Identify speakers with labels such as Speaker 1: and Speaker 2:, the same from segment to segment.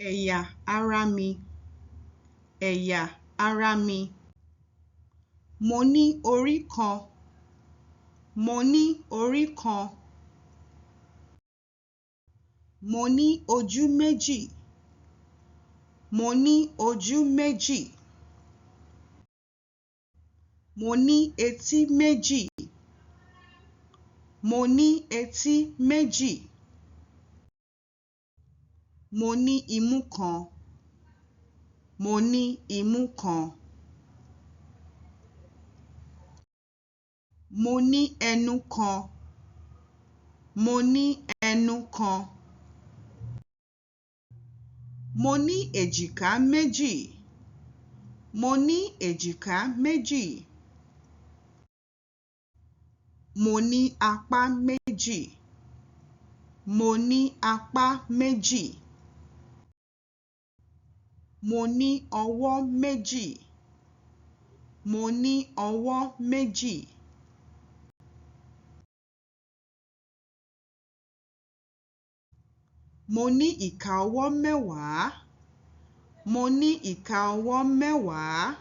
Speaker 1: Ẹ̀yà ara mi, ẹ̀yà ara mi. Mo ní orí kan, mo ní orí kan. Mo ní ojú méjì, mo ní ojú méjì. Mo ní etí méjì, mo ní etí méjì. Mo ní imú kan, mo ní imú kan. Mo ní ẹnu kan, mo ní ẹnu kan. Mo ní èjìká méjì, mo ní èjìká méjì. Mo ní apá méjì, mo ní apá méjì. Mo ní ọwọ́ méjì, mo ní ọwọ́ méjì. Mo ní ìka ọwọ́ mẹ́wàá, mo ní ìka ọwọ́ mẹ́wàá.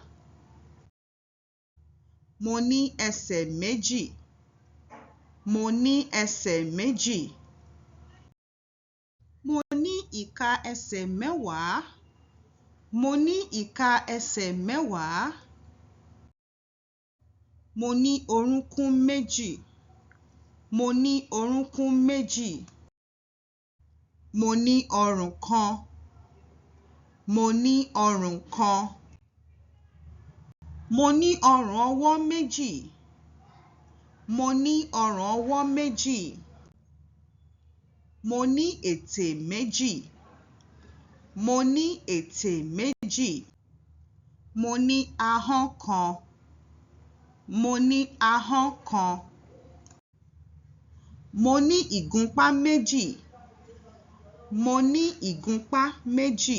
Speaker 1: Mo ní ẹsẹ̀ méjì, mo ní ẹsẹ̀ méjì. Mo ní ìka ẹsẹ̀ mẹ́wàá, mo ní ìka ẹsẹ̀ mẹ́wàá. Mo ní orúnkún méjì, mo ní orúnkún méjì. Mo ní ọrùn kan, mo ní ọrùn kan. Mo ní ọrùn ọwọ́ méjì, mo ní ọrùn ọwọ́ méjì. Mo ní ètè méjì, mo ní ètè méjì. Mo ní ahọ́n kan, mo ní ahọ́n kan. Mo ní ìgúnpá méjì, mo ní ìgúnpá méjì.